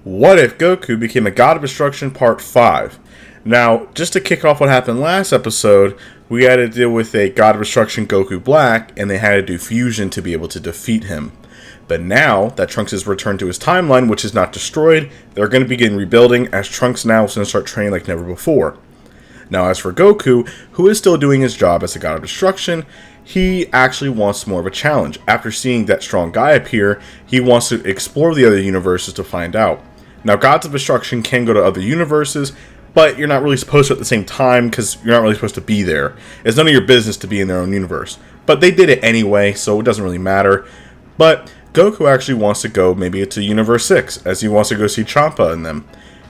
What if Goku became a God of Destruction Part 5? Now, just to kick off what happened last episode, we had to deal with a God of Destruction Goku Black, and they had to do fusion to be able to defeat him. But now that Trunks has returned to his timeline, which is not destroyed, they're going to begin rebuilding, as Trunks now is going to start training like never before. Now, as for Goku, who is still doing his job as a God of Destruction, he actually wants more of a challenge. After seeing that strong guy appear, he wants to explore the other universes to find out. Now, Gods of Destruction can go to other universes, but you're not really supposed to at the same time because you're not really supposed to be there. It's none of your business to be in their own universe. But they did it anyway, so it doesn't really matter. But Goku actually wants to go maybe to Universe 6, as he wants to go see Champa and them.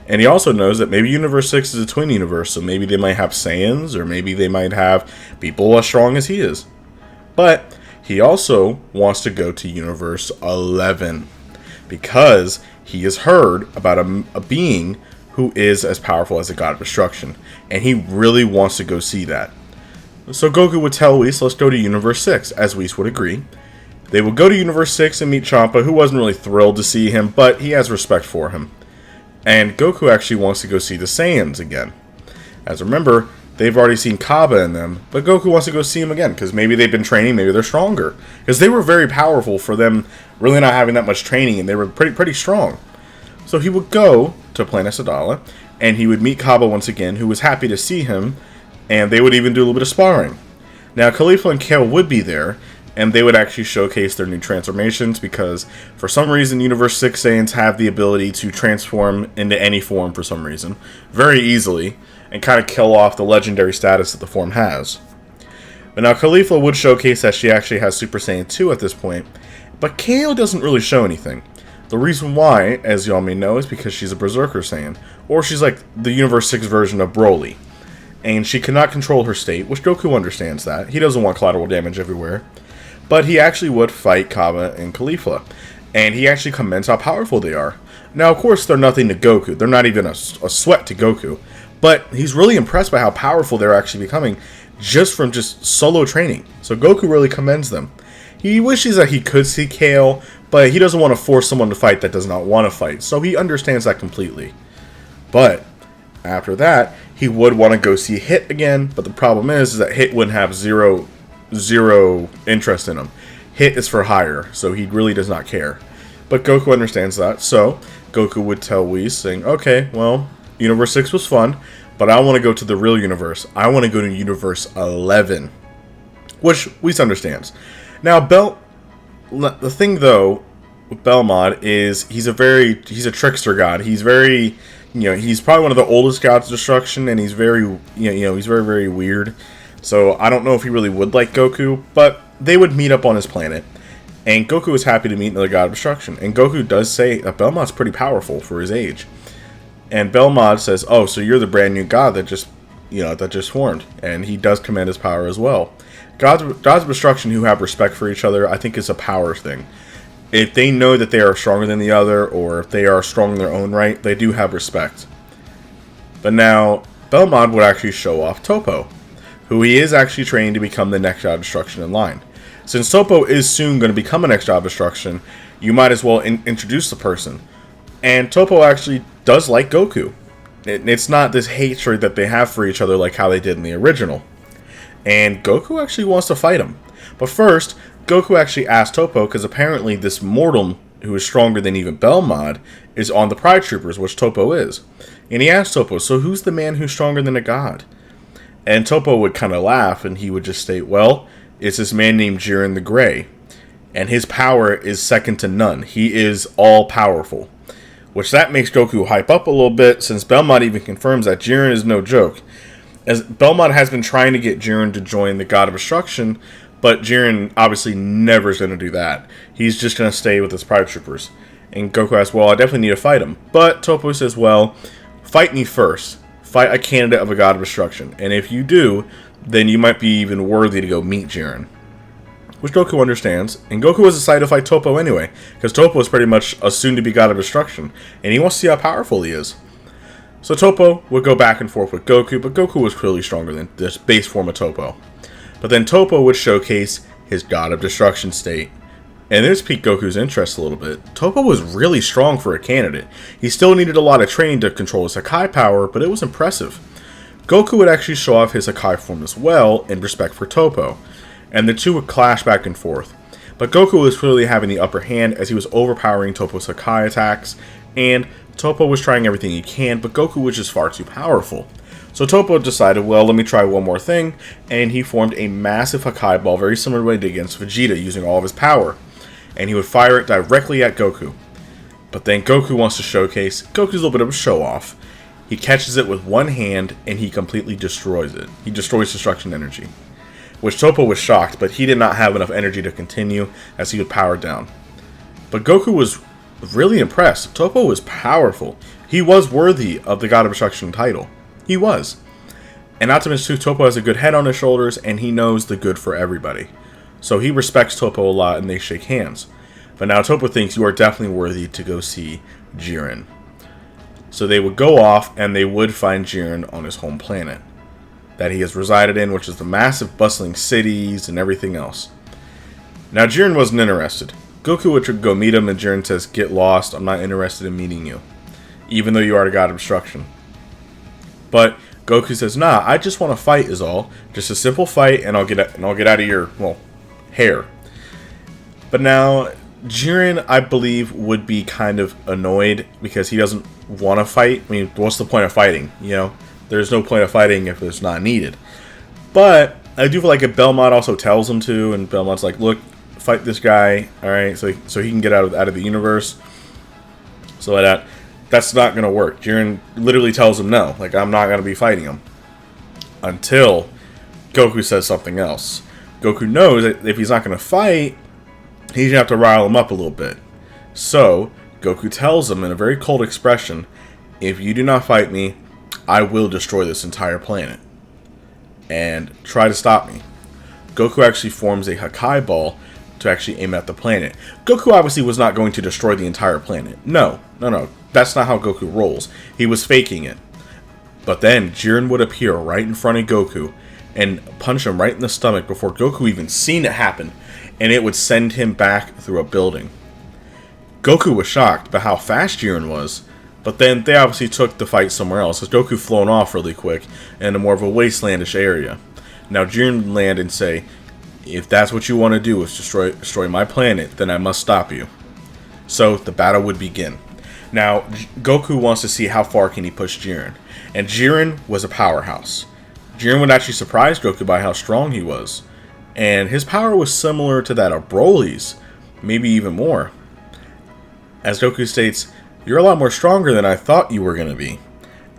And he also knows that maybe Universe 6 is a twin universe, so maybe they might have Saiyans, or maybe they might have people as strong as he is. But he also wants to go to Universe 11, because he has heard about a being who is as powerful as a God of Destruction, and he really wants to go see that. So Goku would tell Whis, let's go to Universe 6, as Whis would agree. They would go to Universe 6 and meet Champa, who wasn't really thrilled to see him, but he has respect for him. And Goku actually wants to go see the Saiyans again. As remember, they've already seen Kaba in them, but Goku wants to go see him again, because maybe they've been training, maybe they're stronger. Because they were very powerful for them really not having that much training, and they were pretty strong. So he would go to Planet Sadala, and he would meet Kaba once again, who was happy to see him, and they would even do a little bit of sparring. Now, Khalifa and Kale would be there, and they would actually showcase their new transformations, because for some reason Universe 6 Saiyans have the ability to transform into any form for some reason, very easily, and kind of kill off the legendary status that the form has. But now Khalifa would showcase that she actually has Super Saiyan 2 at this point, but Kale doesn't really show anything. The reason why, as y'all may know, is because she's a Berserker Saiyan, or she's like the Universe 6 version of Broly. And she cannot control her state, which Goku understands that. He doesn't want collateral damage everywhere. But he actually would fight Kaba and Khalifa, and he actually commends how powerful they are. Now, of course, they're nothing to Goku. They're not even a sweat to Goku. But he's really impressed by how powerful they're actually becoming just from solo training. So Goku really commends them. He wishes that he could see Kale, but he doesn't want to force someone to fight that does not want to fight. So he understands that completely. But after that, he would want to go see Hit again. But the problem is that Hit wouldn't have zero interest in him. Hit is for hire, so he really does not care. But Goku understands that, so Goku would tell Whis, saying, okay, well, Universe 6 was fun, but I want to go to the real universe. I want to go to Universe 11. Which Whis understands. Now, the thing, though, with Belmod is he's a trickster god. He's very, he's probably one of the oldest gods of destruction, and he's very, he's very, very weird. So I don't know if he really would like Goku, but they would meet up on his planet. And Goku is happy to meet another God of Destruction. And Goku does say that Belmod's pretty powerful for his age. And Belmod says, oh, so you're the brand new god that just formed. And he does command his power as well. Gods of Destruction who have respect for each other, I think is a power thing. If they know that they are stronger than the other, or if they are strong in their own right, they do have respect. But now, Belmod would actually show off Toppo, who he is actually training to become the next God of Destruction in line. Since Toppo is soon going to become a next God of Destruction, you might as well introduce the person. And Toppo actually does like Goku. It's not this hatred that they have for each other like how they did in the original. And Goku actually wants to fight him. But first, Goku actually asked Toppo, because apparently this mortal, who is stronger than even Belmod, is on the Pride Troopers, which Toppo is. And he asked Toppo, so who's the man who's stronger than a god? And Toppo would kind of laugh, and he would just state, well, it's this man named Jiren the Grey. And his power is second to none. He is all-powerful. Which that makes Goku hype up a little bit, since Belmod even confirms that Jiren is no joke. As Belmod has been trying to get Jiren to join the God of Destruction, but Jiren obviously never is going to do that. He's just going to stay with his Pride Troopers. And Goku asks, well, I definitely need to fight him. But Toppo says, well, fight me first. Fight a candidate of a God of Destruction. And if you do, then you might be even worthy to go meet Jiren. Which Goku understands. And Goku was decided to fight Toppo anyway, because Toppo is pretty much a soon-to-be God of Destruction. And he wants to see how powerful he is. So Toppo would go back and forth with Goku, but Goku was clearly stronger than this base form of Toppo. But then Toppo would showcase his God of Destruction state, And this piqued Goku's interest a little bit. Toppo was really strong for a candidate. He still needed a lot of training to control his Hakai power, but it was impressive. Goku would actually show off his Hakai form as well in respect for Toppo, and the two would clash back and forth. But Goku was clearly having the upper hand as he was overpowering Toppo's Hakai attacks, and Toppo was trying everything he can, but Goku was just far too powerful. So Toppo decided, well, let me try one more thing, and he formed a massive Hakai ball very similar to what he did against Vegeta, using all of his power. And he would fire it directly at Goku. But then Goku wants to showcase Goku's a little bit of a show-off. He catches it with one hand, and he completely destroys it. He destroys destruction energy. Which Toppo was shocked, but he did not have enough energy to continue, as he would power down. But Goku was really impressed. Toppo was powerful. He was worthy of the God of Destruction title. He was. And not to mention, Toppo has a good head on his shoulders, and he knows the good for everybody. So he respects Toppo a lot, and they shake hands. But now Toppo thinks you are definitely worthy to go see Jiren. So they would go off, and they would find Jiren on his home planet that he has resided in, which is the massive bustling cities and everything else. Now Jiren wasn't interested. Goku would go meet him, and Jiren says, "Get lost, I'm not interested in meeting you. Even though you are the God of Destruction." But Goku says, "Nah, I just want to fight is all. Just a simple fight, and I'll get out of your, well, hair." But now Jiren, I believe, would be kind of annoyed because he doesn't want to fight. I mean, what's the point of fighting? You know, there's no point of fighting if it's not needed. But I do feel like if Belmont also tells him to, and Belmont's like, "Look, fight this guy, all right, so he can get out of the universe." So that's not gonna work. Jiren literally tells him no, like, I'm not gonna be fighting him until Goku says something else. Goku knows that if he's not gonna fight, he's gonna have to rile him up a little bit. So Goku tells him in a very cold expression, "If you do not fight me, I will destroy this entire planet. And try to stop me." Goku actually forms a Hakai ball to actually aim at the planet. Goku obviously was not going to destroy the entire planet. No. That's not how Goku rolls. He was faking it. But then Jiren would appear right in front of Goku and punch him right in the stomach before Goku even seen it happen, and it would send him back through a building. Goku was shocked by how fast Jiren was, but then they obviously took the fight somewhere else, as Goku flown off really quick in a more of a wastelandish area. Now Jiren would land and say, "If that's what you want to do, is destroy my planet, then I must stop you." So the battle would begin. Now Goku wants to see how far can he push Jiren, and Jiren was a powerhouse. Jiren would actually surprise Goku by how strong he was, and his power was similar to that of Broly's, maybe even more. As Goku states, "You're a lot more stronger than I thought you were going to be."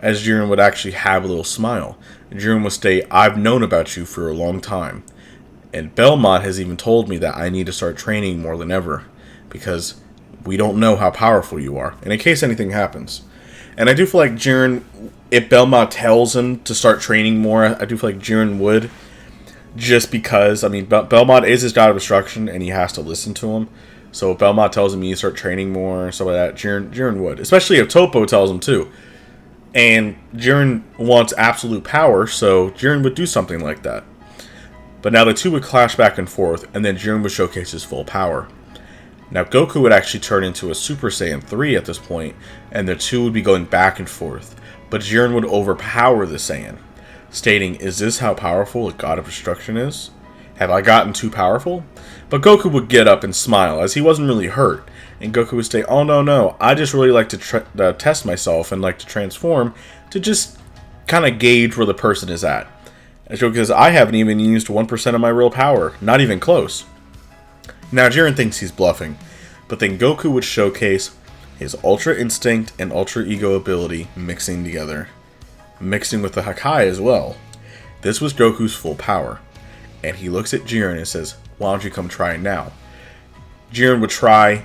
As Jiren would actually have a little smile. Jiren would state, "I've known about you for a long time. And Belmont has even told me that I need to start training more than ever, because we don't know how powerful you are, and in case anything happens." And I do feel like Jiren, if Belmont tells him to start training more, I do feel like Jiren would, just because, I mean, Belmont is his God of Destruction, and he has to listen to him. So if Belmont tells him you need to start training more and stuff like that, Jiren would. Especially if Toppo tells him to. And Jiren wants absolute power, so Jiren would do something like that. But now the two would clash back and forth, and then Jiren would showcase his full power. Now Goku would actually turn into a Super Saiyan 3 at this point, and the two would be going back and forth. But Jiren would overpower the Saiyan, stating, "Is this how powerful a God of Destruction is? Have I gotten too powerful?" But Goku would get up and smile, as he wasn't really hurt. And Goku would say, "Oh no, I just really like to test myself and like to transform to just kind of gauge where the person is at." And Goku says, "I haven't even used 1% of my real power, not even close." Now Jiren thinks he's bluffing, but then Goku would showcase his Ultra Instinct and Ultra Ego ability mixing together, mixing with the Hakai as well. This was Goku's full power, and he looks at Jiren and says, "Why don't you come try now?" Jiren would try,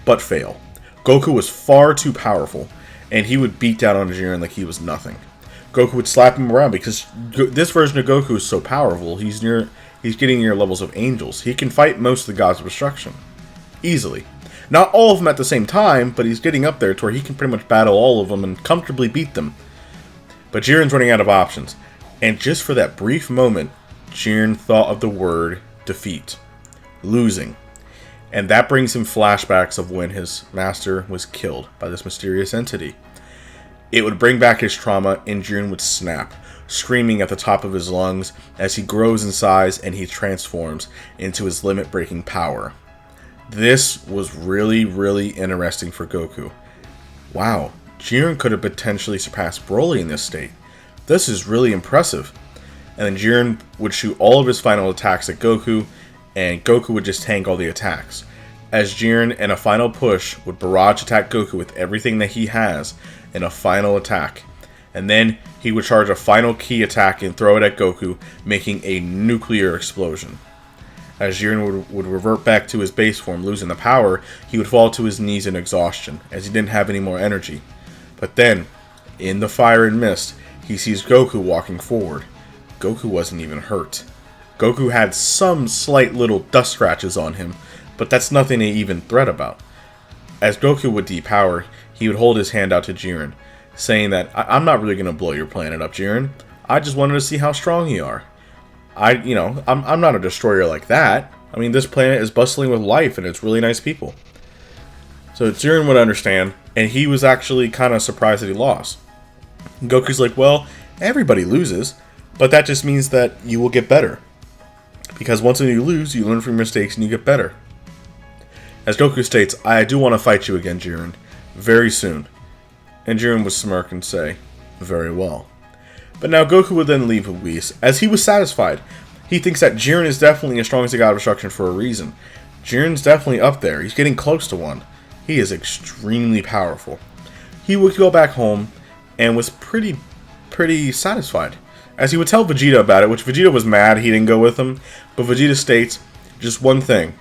but fail. Goku was far too powerful, and he would beat down on Jiren like he was nothing. Goku would slap him around because this version of Goku is so powerful. He's getting near levels of angels. He can fight most of the gods of destruction easily. Not all of them at the same time, but he's getting up there to where he can pretty much battle all of them and comfortably beat them. But Jiren's running out of options, and just for that brief moment, Jiren thought of the word defeat, losing. And that brings him flashbacks of when his master was killed by this mysterious entity. It would bring back his trauma, and Jiren would snap, screaming at the top of his lungs as he grows in size and he transforms into his limit-breaking power. This was really, really interesting for Goku. Wow, Jiren could have potentially surpassed Broly in this state. This is really impressive. And then Jiren would shoot all of his final attacks at Goku, and Goku would just tank all the attacks. As Jiren, in a final push, would barrage attack Goku with everything that he has in a final attack. And then he would charge a final key attack and throw it at Goku, making a nuclear explosion. As Jiren would revert back to his base form, losing the power, he would fall to his knees in exhaustion, as he didn't have any more energy. But then, in the fire and mist, he sees Goku walking forward. Goku wasn't even hurt. Goku had some slight little dust scratches on him, but that's nothing to even fret about. As Goku would depower, he would hold his hand out to Jiren, saying that, I'm not really going to blow your planet up, Jiren. I just wanted to see how strong you are. I'm not a destroyer like that. I mean, this planet is bustling with life and it's really nice people. So Jiren would understand, and he was actually kind of surprised that he lost. And Goku's like, well, everybody loses, but that just means that you will get better. Because once you lose, you learn from your mistakes and you get better. As Goku states, I do want to fight you again, Jiren, very soon. And Jiren would smirk and say, very well. But now Goku would then leave with Whis, as he was satisfied. He thinks that Jiren is definitely as strong as the God of Destruction for a reason. Jiren's definitely up there. He's getting close to one. He is extremely powerful. He would go back home and was pretty satisfied, as he would tell Vegeta about it, which Vegeta was mad he didn't go with him. But Vegeta states, just one thing.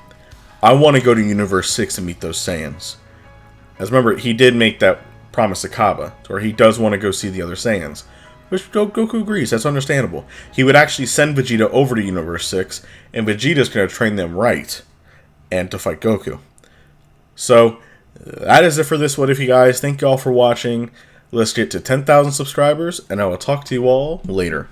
I want to go to Universe 6 and meet those Saiyans. As remember, he did make that promise to Kaba, where he does want to go see the other Saiyans. Which Goku agrees, that's understandable. He would actually send Vegeta over to Universe 6, and Vegeta's going to train them right, and to fight Goku. So, that is it for this What If, you guys. Thank you all for watching. Let's get to 10,000 subscribers, and I will talk to you all later.